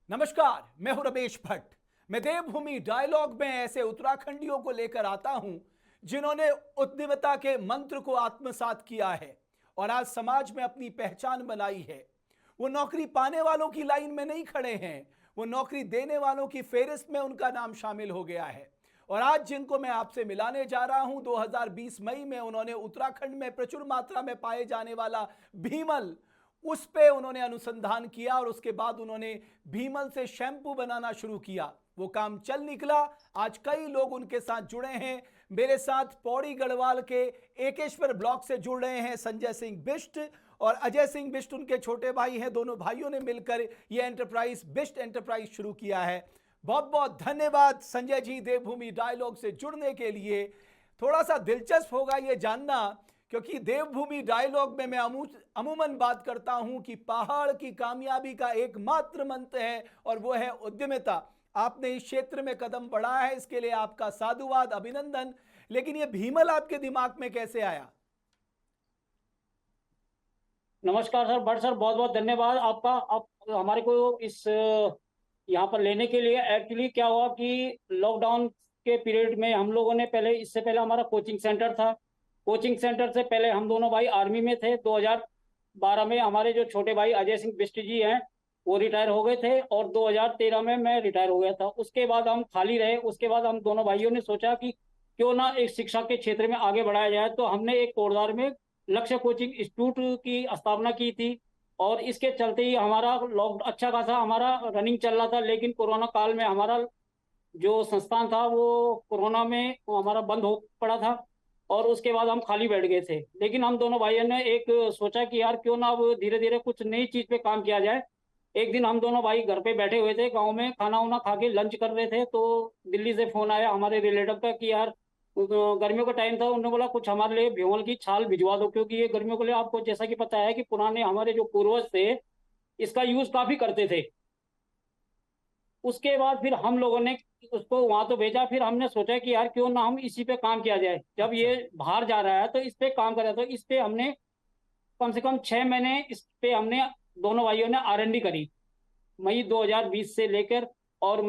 नमस्कार, मैं हूं रमेश भट्ट। मैं देवभूमि डायलॉग में ऐसे उत्तराखंडियों को लेकर आता हूं जिन्होंने उद्यमिता के मंत्र को आत्मसात किया है और आज समाज में अपनी पहचान बनाई है। वो नौकरी पाने वालों की लाइन में नहीं खड़े हैं, वो नौकरी देने वालों की फेहरिस्त में उनका नाम शामिल हो गया है। और आज जिनको मैं आपसे मिलाने जा रहा हूं, 2020 मई में उन्होंने उत्तराखंड में प्रचुर मात्रा में पाए जाने वाला भीमल, उस पे उन्होंने अनुसंधान किया और उसके बाद उन्होंने भीमल से शैम्पू बनाना शुरू किया। वो काम चल निकला। आज कई लोग उनके साथ जुड़े हैं। मेरे साथ पौड़ी गढ़वाल के एकेश्वर ब्लॉक से जुड़ रहे हैं संजय सिंह बिष्ट और अजय सिंह बिष्ट उनके छोटे भाई हैं। दोनों भाइयों ने मिलकर यह एंटरप्राइज बिष्ट एंटरप्राइज शुरू किया है। बहुत बहुत धन्यवाद संजय जी, देवभूमि डायलॉग से जुड़ने के लिए। थोड़ा सा दिलचस्प होगा यह जानना, क्योंकि देवभूमि डायलॉग में मैं अमूमन बात करता हूं कि पहाड़ की कामयाबी का एकमात्र मंत्र है और वो है उद्यमिता। आपने इस क्षेत्र में कदम बढ़ाया है, इसके लिए आपका साधुवाद, अभिनंदन। लेकिन ये भीमल आपके दिमाग में कैसे आया? नमस्कार सर, भट्ट सर, बहुत बहुत धन्यवाद आपका। आप हमारे को इस यहाँ पर लेने के लिए। एक्चुअली क्या हुआ कि लॉकडाउन के पीरियड में हम लोगों ने पहले, इससे पहले हमारा कोचिंग सेंटर था। कोचिंग सेंटर से पहले हम दोनों भाई आर्मी में थे। 2012 में हमारे जो छोटे भाई अजय सिंह बिष्ट जी हैं वो रिटायर हो गए थे और 2013 में मैं रिटायर हो गया था। उसके बाद हम खाली रहे। उसके बाद हम दोनों भाइयों ने सोचा कि क्यों ना एक शिक्षा के क्षेत्र में आगे बढ़ाया जाए। तो हमने एक कोटद्वार में लक्ष्य कोचिंग इंस्टीट्यूट की स्थापना की थी और इसके चलते ही हमारा लॉक अच्छा खासा हमारा रनिंग चल रहा था। लेकिन कोरोना काल में हमारा जो संस्थान था वो कोरोना में वो हमारा बंद हो पड़ा था और उसके बाद हम खाली बैठ गए थे। लेकिन हम दोनों भाइयों ने एक सोचा कि यार क्यों ना अब धीरे धीरे कुछ नई चीज पे काम किया जाए। एक दिन हम दोनों भाई घर पे बैठे हुए थे, गांव में खाना वाना खा के लंच कर रहे थे, तो दिल्ली से फोन आया हमारे रिलेटिव का कि यार गर्मियों का टाइम था। उन्होंने बोला कुछ हमारे लिए भीमल की छाल भिजवा दो, क्योंकि ये गर्मियों के लिए आपको जैसा कि पता है कि पुराने हमारे जो पूर्वज थे इसका यूज काफी करते थे। उसके बाद फिर हम लोगों ने उसको वहां तो भेजा। फिर हमने सोचा कि यार क्यों ना हम इसी पे काम किया जाए। जब अच्छा। ये बाहर जा रहा है तो इस पे काम करा। तो इस पे हमने कम से कम 6 महीने इस पे हमने दोनों भाइयों ने R&D करी, मई 2020 से लेकर और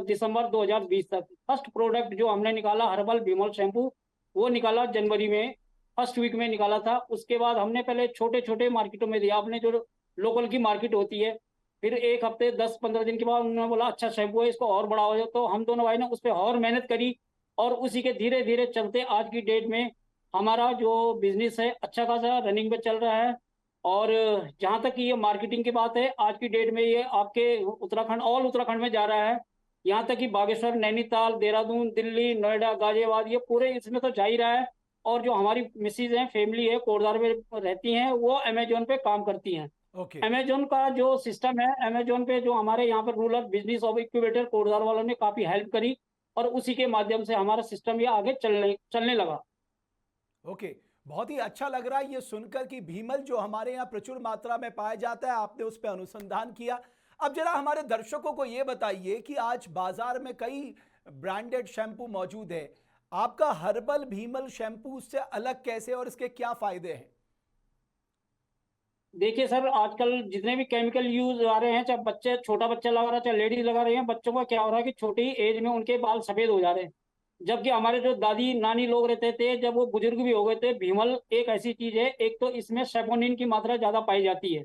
दिसंबर 2020 तक। फर्स्ट प्रोडक्ट जो हमने निकाला हर्बल भीमल शैम्पू, वो निकाला जनवरी में, फर्स्ट वीक में निकाला था। उसके बाद हमने पहले छोटे छोटे मार्केटों में दिया, अपने जो लोकल की मार्केट होती है। फिर एक हफ्ते 10-15 दिन के बाद उन्होंने बोला अच्छा शैम्पू है, इसको और बढ़ाओ जाओ। तो हम दोनों भाई ने उस पर और मेहनत करी और उसी के धीरे धीरे चलते आज की डेट में हमारा जो बिजनेस है अच्छा खासा रनिंग पे चल रहा है। और जहां तक कि ये मार्केटिंग की बात है, आज की डेट में ये आपके उत्तराखंड, ऑल उत्तराखंड में जा रहा है। यहाँ तक कि बागेश्वर, नैनीताल, देहरादून, दिल्ली, नोएडा, गाजियाबाद, ये पूरे इसमें तो जा ही रहा है। और जो हमारी मिसेज हैं, फैमिली है, कोटद्वार में रहती हैं, वो अमेजोन पे काम करती हैं। ओके। अमेजोन का जो सिस्टम है, अमेजोन पे जो हमारे यहाँ पर rural business of incubator Kotdwar वालों ने काफी हेल्प करी और उसी के माध्यम से हमारा सिस्टम ये आगे चलने चलने लगा। ओके। बहुत ही अच्छा लग रहा है ये सुनकर कि भीमल जो हमारे यहाँ प्रचुर मात्रा में पाया जाता है, आपने उस पर अनुसंधान किया। अब जरा हमारे दर्शकों को ये बताइए कि आज बाजार में कई ब्रांडेड शैम्पू मौजूद है। आपका हर्बल भीमल शैम्पू उससे अलग कैसे और इसके क्या फायदे हैं? देखिए सर, आजकल जितने भी केमिकल यूज आ रहे हैं, चाहे बच्चे, छोटा बच्चा लगा रहा है चाहे लेडीज लगा रही है, बच्चों का क्या हो रहा है कि छोटी एज में उनके बाल सफेद हो जा रहे हैं। जबकि हमारे जो दादी नानी लोग रहते थे, जब वो बुजुर्ग भी हो गए थे, भीमल एक ऐसी चीज है, एक तो इसमें सेपोनिन की मात्रा ज्यादा पाई जाती है।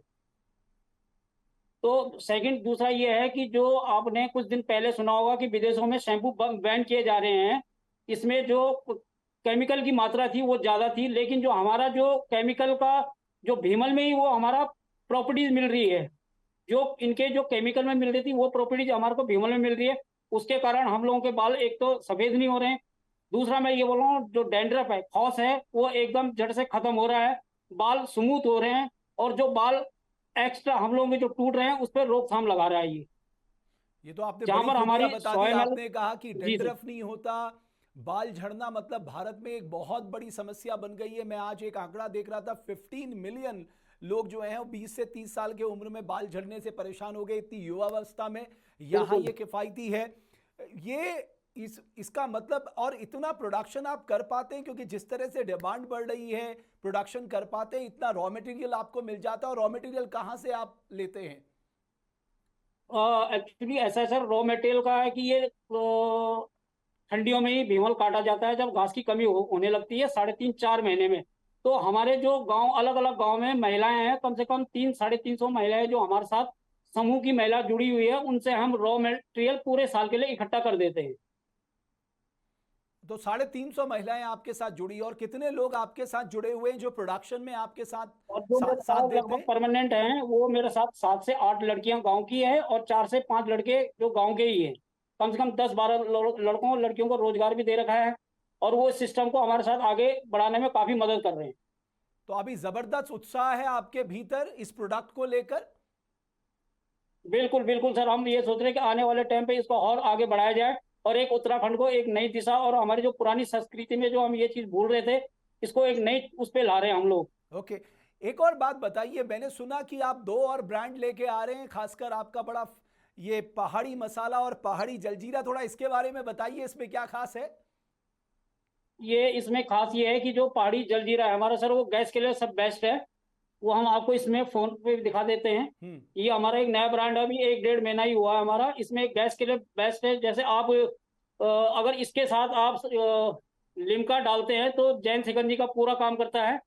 तो सेकंड, दूसरा ये है कि जो आपने कुछ दिन पहले सुना होगा कि विदेशों में शैम्पू बैन किए जा रहे हैं। इसमें जो केमिकल की मात्रा थी वो ज्यादा थी, लेकिन जो हमारा जो केमिकल का जो भीमल में ही वो हमारा प्रॉपर्टीज मिल रही है, जो इनके जो केमिकल में मिल रही थी वो प्रॉपर्टीज हमारे को भीमल में मिल रही है। उसके कारण हम लोगों के बाल एक तो सफेद नहीं हो रहे हैं। दूसरा मैं ये बोल रहा हूँ, जो डैंड्रफ है, खौस है, वो एकदम जड़ से खत्म हो रहा है। बाल स्मूथ हो रहे हैं और जो बाल एक्स्ट्रा हम लोगों के जो टूट रहे हैं उस पर रोकथाम लगा रहा है ये तो आपने जहां बड़ी पर खूबियां हमारी बता दी। 100 ml। आपने कहा कि जी सर। डंडरफ नहीं होता, बाल झड़ना मतलब भारत में एक बहुत बड़ी समस्या बन गई है। मैं आज एक आंकड़ा देख रहा था, 15 मिलियन लोग जो हैं वो 20 से 30 साल के उम्र में बाल झड़ने से परेशान हो गए, इतनी युवावस्था में। यहाँ बिल्कुल। ये किफायती है। ये इसका मतलब, और इतना प्रोडक्शन आप कर पाते हैं क्योंकि जिस तरह से डिमांड बढ़ रही है, प्रोडक्शन कर पाते हैं, इतना रॉ मटेरियल आपको मिल जाता है। और रॉ मटेरियल कहाँ से आप लेते हैं? एक्चुअली ऐसा है सर, रॉ मटेरियल का है कि ये ठंडियों में ही भीमल काटा जाता है जब घास की कमी होने लगती है 3.5-4 महीने में। तो हमारे जो गांव, अलग अलग गांव में महिलाएं हैं, कम से कम 300-350 महिलाएं जो हमारे साथ समूह की महिला जुड़ी हुई है, उनसे हम रॉ मटेरियल पूरे साल के लिए इकट्ठा कर देते हैं। तो 350 महिलाएं आपके साथ जुड़ी, और कितने लोग आपके साथ जुड़े हुए हैं जो प्रोडक्शन में आपके साथ और जो मेरे साथ साथ देते लगभग हैं? परमानेंट हैं, वो मेरे साथ 7 से 8 लड़कियां गांव की है और 4 से 5 लड़के जो गांव के ही हैं। कम से कम 10-12 लड़कों और लड़कियों को रोजगार भी दे रखा है, और वो इस सिस्टम को हमारे साथ आगे बढ़ाने में काफी मदद कर रहे हैं। तो अभी जबरदस्त उत्साह है आपके भीतर इस प्रोडक्ट को लेकर? बिल्कुल बिल्कुल सर, हम ये सोच रहे हैं कि आने वाले टाइम पे इसको और आगे बढ़ाया जाए, और एक उत्तराखंड को एक नई दिशा, और हमारी जो पुरानी संस्कृति में जो हम ये चीज भूल रहे थे, इसको एक नई उस पे ला रहे हैं हम लोग। ओके। एक और बात बताइए, मैंने सुना कि आप 2 और ब्रांड लेके आ रहे हैं, खासकर आपका बड़ा ये पहाड़ी मसाला और पहाड़ी जलजीरा, थोड़ा इसके बारे में बताइए, इसमें क्या खास है? ये इसमें खास ये है कि जो पहाड़ी जलजीरा है हमारा सर, वो गैस के लिए सब बेस्ट है। वो हम आपको इसमें फोन पे दिखा देते हैं। हम्म। ये हमारा एक नया ब्रांड है, अभी 1-1.5 महीना ही हुआ है हमारा। इसमें गैस के लिए बेस्ट है। जैसे आप अगर इसके साथ आप लिम्का डालते हैं तो जैन शिकंजी का पूरा काम करता है।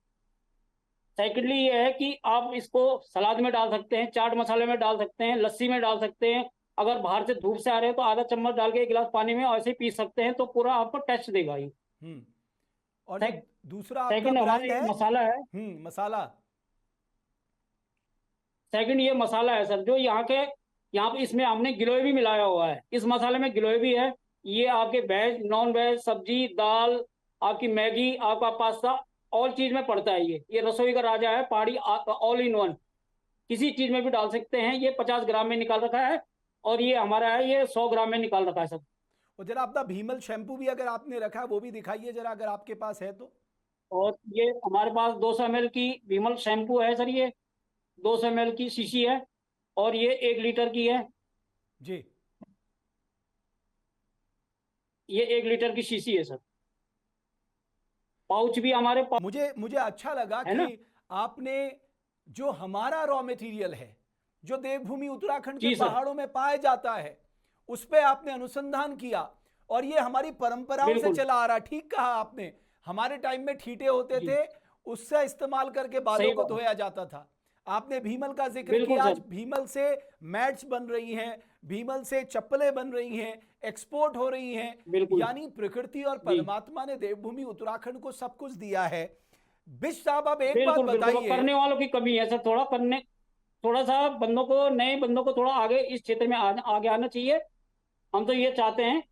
सेकेंडली ये है कि आप इसको सलाद में डाल सकते हैं, चाट मसाले में डाल सकते हैं, लस्सी में डाल सकते हैं। अगर बाहर से धूप से आ रहे हैं तो आधा चम्मच डाल के 1 गिलास पानी में ऐसे ही पी सकते हैं, तो पूरा आपको टेस्ट देगा ये। हम्म। और जो दूसरा आपका सेकंड हमारा ब्रांड ये है? मसाला है। मसाला। सेकंड ये मसाला है सर, जो यहाँ पे इसमें हमने गिलोय भी मिलाया हुआ है। इस मसाले में गिलोय भी है। ये आपके वेज, नॉन वेज, सब्जी, दाल, आपकी मैगी, आपका पास्ता, ऑल चीज में पड़ता है। ये रसोई का राजा है पहाड़ी, ऑल इन वन। किसी चीज में भी डाल सकते हैं। ये 50 ग्राम में निकाल रखा है, और ये हमारा है, ये 100 ग्राम में निकाल रखा है सब। और जरा अपना भीमल शैम्पू भी अगर आपने रखा है वो भी दिखाइए जरा, अगर आपके पास है तो। और ये हमारे पास 200 ml की विमल शैम्पू है सर। ये 200 ml की शीशी है, और ये 1 लीटर की है। जी। ये 1 लीटर की शीशी है सर। पाउच भी हमारे पास मुझे मुझे अच्छा लगा है कि ना। आपने जो हमारा रॉ मटेरियल है, जो देवभूमि उत्तराखंड के जी सर। पहाड़ों में पाया जाता है, उस पे आपने अनुसंधान किया, और ये हमारी परंपराओं से बिल्कुल चला आ रहा। ठीक कहा आपने, हमारे टाइम में ठीटे होते जी। थे, उससे इस्तेमाल करके बालों सही को बात। धोया जाता था। आपने भीमल का जिक्र बिल्कुल किया, आज सर। भीमल से मैट्स बन रही हैं, भीमल से चप्पलें बन रही हैं, एक्सपोर्ट हो रही हैं। बिल्कुल यानी प्रकृति और जी। परमात्मा ने देवभूमि उत्तराखंड को सब कुछ दिया है। बिश साहब, अब एक बात बिल्कुल बिल्कुल, वो बताइए। करने वालों की कमी है सर। थोड़ा सा नए बंदों को थोड़ा आगे इस क्षेत्र में आगे आना चाहिए। हम तो ये चाहते हैं।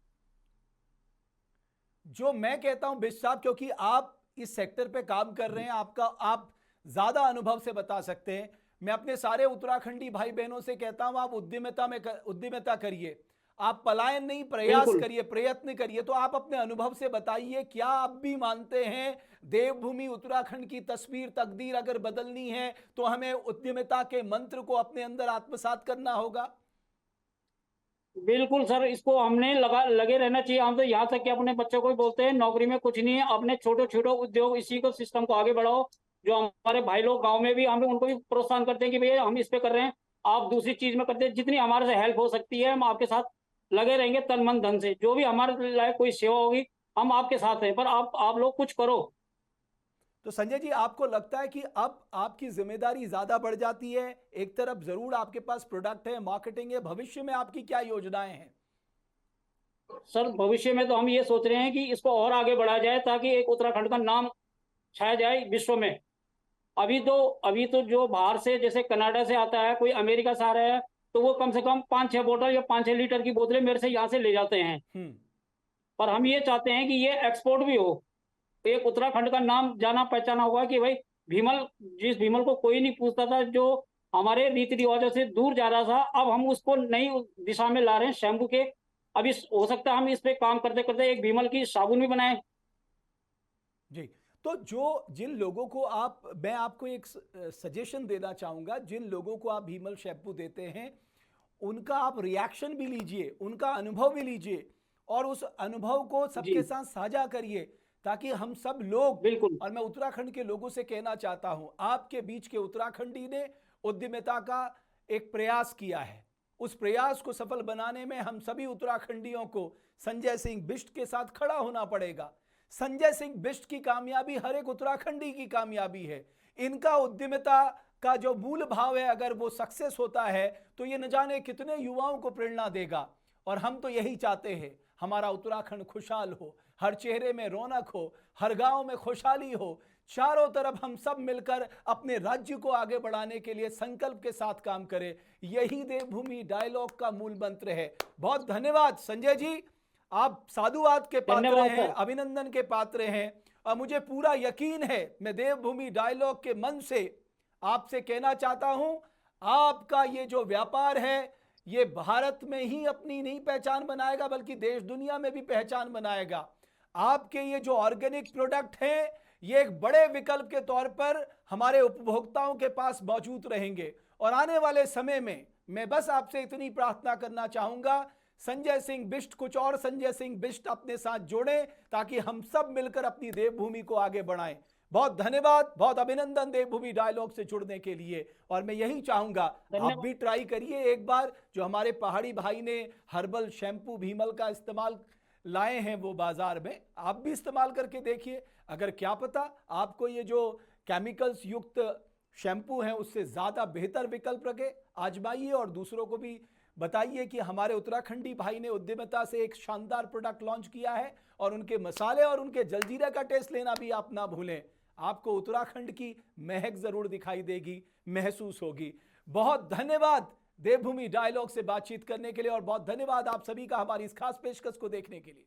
जो मैं कहता हूं बिश साहब, क्योंकि आप इस सेक्टर पे काम कर रहे हैं, आप ज्यादा अनुभव से बता सकते हैं। मैं अपने सारे उत्तराखंडी भाई बहनों से कहता हूं, आप उद्यमिता करिए। आप पलायन नहीं, प्रयास बिल्कुल करिए, प्रयत्न करिए। तो आप अपने अनुभव से बताइए, क्या आप भी मानते हैं देवभूमि उत्तराखंड की तस्वीर, तकदीर अगर बदलनी है तो हमें उद्यमिता के मंत्र को अपने अंदर आत्मसात करना होगा? बिल्कुल सर, इसको हमने लगे रहना चाहिए। हम तो यहाँ तक कि अपने बच्चों को भी बोलते हैं, नौकरी में कुछ नहीं है, अपने छोटे छोटे उद्योग, इसी को सिस्टम को आगे बढ़ाओ। जो हमारे भाई लोग गांव में भी, हम उनको भी प्रोत्साहन करते हैं कि भैया हम इस पे कर रहे हैं, आप दूसरी चीज में करते हैं। जितनी हमारे से हेल्प हो सकती है हम आपके साथ लगे रहेंगे, तन मन धन से। जो भी हमारे लायक कोई सेवा होगी, हम आपके साथ हैं, पर आप लोग कुछ करो। तो संजय जी, आपको लगता है कि अब आपकी जिम्मेदारी ज्यादा बढ़ जाती है? एक तरफ जरूर आपके पास प्रोडक्ट है, मार्केटिंग है, भविष्य में आपकी क्या योजनाएं हैं? सर भविष्य में तो हम ये सोच रहे हैं कि इसको और आगे बढ़ाया जाए, ताकि एक उत्तराखंड का नाम छाया जाए विश्व में। अभी तो जो बाहर से, जैसे कनाडा से आता है, कोई अमेरिका से आ रहा है, तो वो कम से कम 5-6 बोतल या 5-6 लीटर की बोतलें मेरे से यहाँ से ले जाते हैं। हम्म। पर हम ये चाहते हैं कि ये एक्सपोर्ट भी हो। एक उत्तराखंड का नाम जाना पहचाना होगा कि भाई भीमल, जिस भीमल को कोई नहीं पूछता था, जो हमारे रीति रिवाजों से दूर जा रहा था, अब हम उसको नई दिशा में ला रहे हैं शैम्पू के। अभी हो सकता है हम इस पे काम करते करते एक भीमल की साबुन भी बनाए। जी। तो जो जिन लोगों को मैं आपको एक सजेशन देना चाहूंगा, जिन लोगों को आप भीमल शैम्पू देते हैं, उनका आप रिएक्शन भी लीजिए, उनका अनुभव भी लीजिए, और उस अनुभव को जी सबके साथ साझा करिए, ताकि हम सब लोग, बिल्कुल। और मैं उत्तराखंड के लोगों से कहना चाहता हूं, आपके बीच के उत्तराखंडी ने उद्यमिता का एक प्रयास किया है, उस प्रयास को सफल बनाने में हम सभी उत्तराखंडियों को संजय सिंह बिष्ट के साथ खड़ा होना पड़ेगा। संजय सिंह बिष्ट की कामयाबी हर एक उत्तराखंडी की कामयाबी है। इनका उद्यमिता का जो मूल भाव है, अगर वो सक्सेस होता है तो ये न जाने कितने युवाओं को प्रेरणा देगा। और हम तो यही चाहते हैं, हमारा उत्तराखंड खुशहाल हो, हर चेहरे में रौनक हो, हर गांव में खुशहाली हो, चारों तरफ हम सब मिलकर अपने राज्य को आगे बढ़ाने के लिए संकल्प के साथ काम करें। यही देवभूमि डायलॉग का मूल मंत्र है। बहुत धन्यवाद संजय जी, आप साधुवाद के पात्र धन्यवाद हैं, सर। अभिनंदन के पात्र हैं। और मुझे पूरा यकीन है, मैं देवभूमि डायलॉग के मन से आपसे कहना चाहता हूं, आपका ये जो व्यापार है ये भारत में ही अपनी नहीं पहचान बनाएगा बल्कि देश दुनिया में भी पहचान बनाएगा। आपके ये जो ऑर्गेनिक प्रोडक्ट हैं ये एक बड़े विकल्प के तौर पर हमारे उपभोक्ताओं के पास मौजूद रहेंगे। और आने वाले समय में मैं बस आपसे इतनी प्रार्थना करना चाहूंगा, संजय सिंह बिष्ट, कुछ और संजय सिंह बिष्ट अपने साथ जोड़ें ताकि हम सब मिलकर अपनी देवभूमि को आगे बढ़ाएं। बहुत धन्यवाद, बहुत अभिनंदन देवभूमि डायलॉग से जुड़ने के लिए। और मैं यही चाहूंगा आप भी ट्राई करिए एक बार, जो हमारे पहाड़ी भाई ने हर्बल शैम्पू भीमल का इस्तेमाल लाए हैं वो बाजार में, आप भी इस्तेमाल करके देखिए। अगर क्या पता आपको ये जो केमिकल्स युक्त शैम्पू हैं उससे ज़्यादा बेहतर विकल्प लगे, आजमाइए और दूसरों को भी बताइए कि हमारे उत्तराखंडी भाई ने उद्यमिता से एक शानदार प्रोडक्ट लॉन्च किया है। और उनके मसाले और उनके जलजीरा का टेस्ट लेना भी आप ना भूलें, आपको उत्तराखंड की महक जरूर दिखाई देगी, महसूस होगी। बहुत धन्यवाद देवभूमि डायलॉग से बातचीत करने के लिए और बहुत धन्यवाद आप सभी का हमारी इस खास पेशकश को देखने के लिए।